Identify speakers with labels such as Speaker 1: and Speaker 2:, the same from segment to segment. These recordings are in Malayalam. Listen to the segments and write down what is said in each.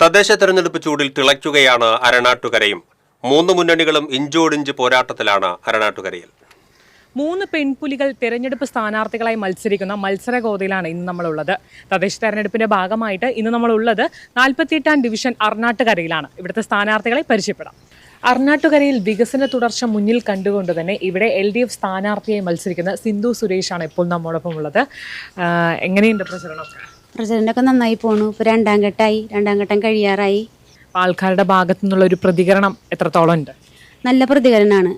Speaker 1: തദ്ദേശ തെരഞ്ഞെടുപ്പ് ചൂടിൽ തിളയ്ക്കുകയാണ് അരണാട്ടുകരയും. മൂന്ന് മുന്നണികളും ഇഞ്ചോടിഞ്ച് പോരാട്ടത്തിലാണ് അരണാട്ടുകരയിൽ.
Speaker 2: മൂന്ന് പെൺപുലികൾ തെരഞ്ഞെടുപ്പ് സ്ഥാനാർത്ഥികളായി മത്സരിക്കുന്ന മത്സരഗോതയിലാണ് ഇന്ന് നമ്മളുള്ളത്. തദ്ദേശ തെരഞ്ഞെടുപ്പിന്റെ ഭാഗമായിട്ട് ഇന്ന് നമ്മളുള്ളത് 48ാം ഡിവിഷൻ അരണാട്ടുകരയിലാണ്. ഇവിടുത്തെ സ്ഥാനാർത്ഥികളെ പരിചയപ്പെടാം. അരണാട്ടുകരയിൽ വികസന തുടർച്ച മുന്നിൽ കണ്ടുകൊണ്ട് തന്നെ ഇവിടെ LDF സ്ഥാനാർത്ഥിയായി മത്സരിക്കുന്ന സിന്ധു സുരേഷാണ് ഇപ്പോൾ നമ്മോടൊപ്പം ഉള്ളത്. എങ്ങനെയുണ്ട് പ്രചരണം?
Speaker 3: പ്രചരണമൊക്കെ നന്നായി പോണു. ഇപ്പോൾ രണ്ടാം ഘട്ടം കഴിയാറായി.
Speaker 2: ആൾക്കാരുടെ ഭാഗത്തു നിന്നുള്ള ഒരു പ്രതികരണം എത്രത്തോളം ഉണ്ട്?
Speaker 3: നല്ല പ്രതികരണമാണ്.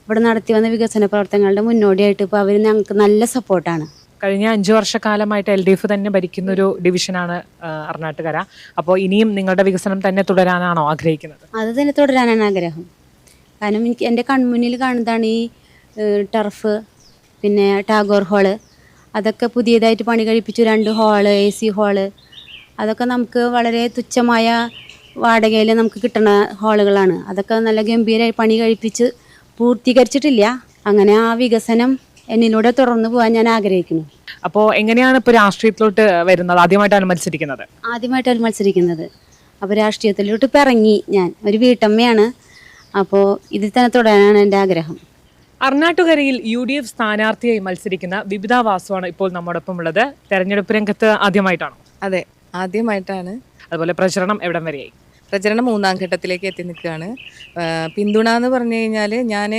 Speaker 3: ഇവിടെ നടത്തി വന്ന വികസന പ്രവർത്തനങ്ങളുടെ മുന്നോടിയായിട്ട് ഇപ്പോൾ അവർ ഞങ്ങൾക്ക് നല്ല സപ്പോർട്ടാണ്.
Speaker 2: കഴിഞ്ഞ 5 വർഷക്കാലമായിട്ട് LDF തന്നെ ഭരിക്കുന്ന ഒരു ഡിവിഷനാണ് അരണാട്ടുകര. അപ്പോൾ ഇനിയും നിങ്ങളുടെ വികസനം തന്നെ തുടരാനാണോ ആഗ്രഹിക്കുന്നത്?
Speaker 3: അത് തന്നെ തുടരാനാണ് ആഗ്രഹം. കാരണം എനിക്ക് എൻ്റെ കൺമുന്നിൽ കാണുന്നതാണ് ഈ ടർഫ്, പിന്നെ ടാഗോർ ഹാള്, അതൊക്കെ പുതിയതായിട്ട് പണി കഴിപ്പിച്ചു. 2 ഹാള്, AC ഹാള്, അതൊക്കെ നമുക്ക് വളരെ തുച്ഛമായ വാടകയിൽ നമുക്ക് കിട്ടുന്ന ഹാളുകളാണ്. അതൊക്കെ നല്ല ഗംഭീരമായി പണി കഴിപ്പിച്ച് പൂർത്തീകരിച്ചിട്ടില്ല. അങ്ങനെ ആ വികസനം എന്നിലൂടെ തുടർന്ന് പോകാൻ ഞാൻ ആഗ്രഹിക്കുന്നു.
Speaker 2: അപ്പോൾ എങ്ങനെയാണ് ഇപ്പോൾ രാഷ്ട്രീയത്തിലോട്ട് വരുന്നത്? ആദ്യമായിട്ടാണ് മത്സരിക്കുന്നത്. അപ്പോൾ രാഷ്ട്രീയത്തിലോട്ട് ഇപ്പോൾ ഇറങ്ങി. ഞാൻ ഒരു വീട്ടമ്മയാണ്. അപ്പോൾ ഇതിൽ തന്നെ തുടരാനാണ് എൻ്റെ ആഗ്രഹം. അരണാട്ടുകരയിൽ UDF സ്ഥാനാർത്ഥിയായി മത്സരിക്കുന്ന വിപിത വാസുവാണ് ഇപ്പോൾ നമ്മോടൊപ്പം ഉള്ളത്. തെരഞ്ഞെടുപ്പ് രംഗത്ത് ആദ്യമായിട്ടാണോ?
Speaker 4: അതെ, ആദ്യമായിട്ടാണ്.
Speaker 2: അതുപോലെ പ്രചരണം എവിടം വരെയായി?
Speaker 4: പ്രചരണം 3ാം ഘട്ടത്തിലേക്ക് എത്തി നിൽക്കുകയാണ്. പിന്തുണ എന്ന് പറഞ്ഞു കഴിഞ്ഞാൽ ഞാൻ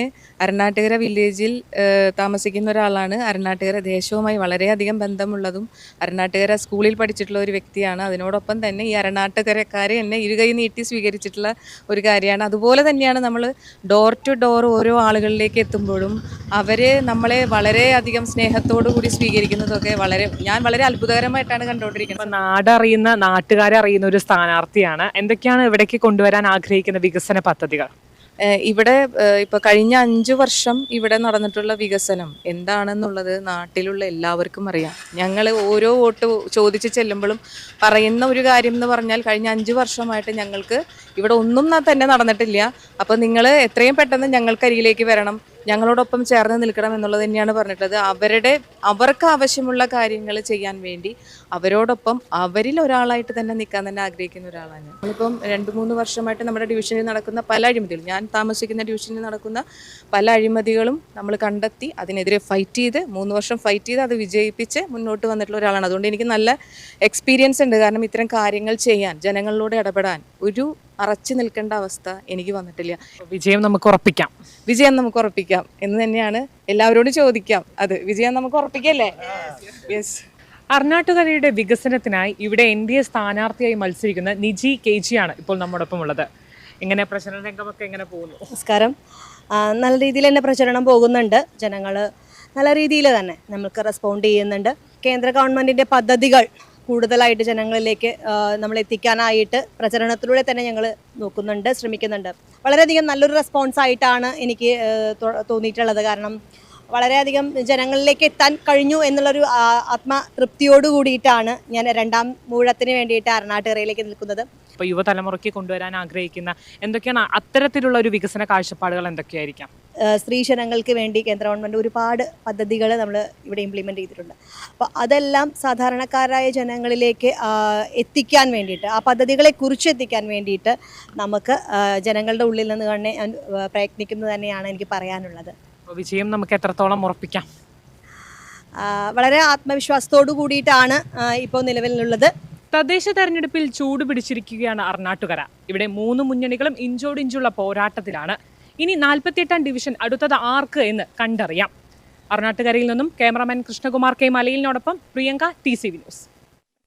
Speaker 4: അരണാട്ടുകര വില്ലേജിൽ താമസിക്കുന്ന ഒരാളാണ്. അരണാട്ടുകര ദേശവുമായി വളരെയധികം ബന്ധമുള്ളതും അരണാട്ടുകര സ്കൂളിൽ പഠിച്ചിട്ടുള്ള ഒരു വ്യക്തിയാണ്. അതിനോടൊപ്പം തന്നെ ഈ അരണാട്ടുകരക്കാരെ എന്നെ ഇരുകൈ നീട്ടി സ്വീകരിച്ചിട്ടുള്ള ഒരു കാര്യമാണ്. അതുപോലെ തന്നെയാണ് നമ്മൾ ഡോർ ടു ഡോർ ഓരോ ആളുകളിലേക്ക് എത്തുമ്പോഴും അവർ നമ്മളെ വളരെയധികം സ്നേഹത്തോടു കൂടി സ്വീകരിക്കുന്നതൊക്കെ ഞാൻ വളരെ അത്ഭുതകരമായിട്ടാണ് കണ്ടുകൊണ്ടിരിക്കുന്നത്.
Speaker 2: നാട്ടുകാരെ അറിയുന്ന ഒരു സ്ഥാനാർത്ഥിയാണ്. എന്തൊക്കെയാണ് ഇവിടേക്ക് കൊണ്ടുവരാൻ ആഗ്രഹിക്കുന്ന വികസന പദ്ധതികൾ?
Speaker 4: ഇവിടെ ഇപ്പോൾ കഴിഞ്ഞ 5 വർഷം ഇവിടെ നടന്നിട്ടുള്ള വികസനം എന്താണെന്നുള്ളത് നാട്ടിലുള്ള എല്ലാവർക്കും അറിയാം. ഞങ്ങൾ ഓരോ വോട്ട് ചോദിച്ച് ചെല്ലുമ്പോഴും പറയുന്ന ഒരു കാര്യം എന്ന് പറഞ്ഞാൽ കഴിഞ്ഞ 5 വർഷമായിട്ട് ഞങ്ങൾക്ക് ഇവിടെ ഒന്നും തന്നെ നടന്നിട്ടില്ല. അപ്പോൾ നിങ്ങൾ എത്രയും പെട്ടെന്ന് ഞങ്ങൾക്കരികിലേക്ക് വരണം, ഞങ്ങളോടൊപ്പം ചേർന്ന് നിൽക്കണം എന്നുള്ളത് തന്നെയാണ് പറഞ്ഞിട്ടുള്ളത്. അവർക്ക് ആവശ്യമുള്ള കാര്യങ്ങൾ ചെയ്യാൻ വേണ്ടി അവരോടൊപ്പം അവരിൽ ഒരാളായിട്ട് തന്നെ നിൽക്കാൻ തന്നെ ആഗ്രഹിക്കുന്ന ഒരാളാണ്. നമ്മളിപ്പം 2-3 വർഷമായിട്ട് നമ്മുടെ ഡിവിഷനിൽ നടക്കുന്ന പല അഴിമതികളും, ഞാൻ താമസിക്കുന്ന ഡിവിഷനിൽ നടക്കുന്ന പല അഴിമതികളും നമ്മൾ കണ്ടെത്തി അതിനെതിരെ ഫൈറ്റ് ചെയ്ത് 3 വർഷം ഫൈറ്റ് ചെയ്ത് അത് വിജയിപ്പിച്ച് മുന്നോട്ട് വന്നിട്ടുള്ള ഒരാളാണ്. അതുകൊണ്ട് എനിക്ക് നല്ല എക്സ്പീരിയൻസ് ഉണ്ട്. കാരണം ഇത്തരം കാര്യങ്ങൾ ചെയ്യാൻ, ജനങ്ങളോട് ഇടപെടാൻ ഒരു അറച്ചു നിൽക്കേണ്ട അവസ്ഥ എനിക്ക് വന്നിട്ടില്ല.
Speaker 2: വിജയം നമുക്ക് ഉറപ്പിക്കാം
Speaker 4: എന്ന് തന്നെയാണ് എല്ലാവരോടും ചോദിക്കാം. അത് വിജയം നമുക്ക് ഉറപ്പിക്കല്ലേ? യെസ്.
Speaker 2: അരണാട്ടുകരയുടെ വികസനത്തിനായി ഇവിടെ NDA സ്ഥാനാർത്ഥിയായി മത്സരിക്കുന്ന നിജി KG ആണ് ഇപ്പോൾ നമ്മോടൊപ്പം ഉള്ളത്. എങ്ങനെ പ്രചരണ രംഗമൊക്കെ എങ്ങനെ പോകുന്നു?
Speaker 5: നമസ്കാരം. നല്ല രീതിയിൽ തന്നെ പ്രചരണം പോകുന്നുണ്ട്. ജനങ്ങൾ നല്ല രീതിയിൽ തന്നെ നമുക്ക് റെസ്പോണ്ട് ചെയ്യുന്നുണ്ട്. കേന്ദ്ര ഗവൺമെൻറ്റിൻ്റെ പദ്ധതികൾ കൂടുതലായിട്ട് ജനങ്ങളിലേക്ക് നമ്മൾ എത്തിക്കാനായിട്ട് പ്രചരണത്തിലൂടെ തന്നെ ഞങ്ങൾ ശ്രമിക്കുന്നുണ്ട്. വളരെയധികം നല്ലൊരു റെസ്പോൺസായിട്ടാണ് എനിക്ക് തോന്നിയിട്ടുള്ളത്. കാരണം വളരെയധികം ജനങ്ങളിലേക്ക് എത്താൻ കഴിഞ്ഞു എന്നുള്ളൊരു ആത്മതൃപ്തിയോട് കൂടിയിട്ടാണ് ഞാൻ 2ാം ഊഴത്തിന് വേണ്ടിയിട്ട് അരണാട്ടുകരയിലേക്ക് നിൽക്കുന്നത്.
Speaker 2: ഇപ്പോൾ യുവതലമുറയ്ക്ക് കൊണ്ടുവരാൻ ആഗ്രഹിക്കുന്ന എന്തൊക്കെയാണ് അത്തരത്തിലുള്ള ഒരു വികസന കാഴ്ചപ്പാടുകൾ എന്തൊക്കെയായിരിക്കാം?
Speaker 5: സ്ത്രീ ജനങ്ങൾക്ക് വേണ്ടി കേന്ദ്ര ഗവൺമെൻറ് ഒരുപാട് പദ്ധതികൾ നമ്മൾ ഇവിടെ ഇംപ്ലിമെൻ്റ് ചെയ്തിട്ടുണ്ട്. അപ്പോൾ അതെല്ലാം സാധാരണക്കാരായ ജനങ്ങളിലേക്ക് എത്തിക്കാൻ വേണ്ടിയിട്ട്, ആ പദ്ധതികളെക്കുറിച്ച് എത്തിക്കാൻ വേണ്ടിയിട്ട് നമുക്ക് ജനങ്ങളുടെ ഉള്ളിൽ നിന്ന് തന്നെ പ്രയത്നിക്കുന്നത് തന്നെയാണ് എനിക്ക് പറയാനുള്ളത്.
Speaker 2: വിജയം നമുക്ക് എത്രത്തോളം ഉറപ്പിക്കാം?
Speaker 5: വളരെ ആത്മവിശ്വാസത്തോടു കൂടിയിട്ടാണ് ഇപ്പോൾ നിലവിലുള്ളത്.
Speaker 2: തദ്ദേശ തെരഞ്ഞെടുപ്പിൽ ചൂട് പിടിച്ചിരിക്കുകയാണ് അരണാട്ടുകര. ഇവിടെ 3 മുന്നണികളും ഇഞ്ചോടിഞ്ചുള്ള പോരാട്ടത്തിലാണ്. ഇനി 48ാം ഡിവിഷൻ അടുത്തത് ആർക്ക് എന്ന് കണ്ടറിയാം. അരണാട്ടുകരയിൽ നിന്നും ക്യാമറാമാൻ കൃഷ്ണകുമാർ K. മലയിലിനോടൊപ്പം പ്രിയങ്ക, TCV ന്യൂസ്.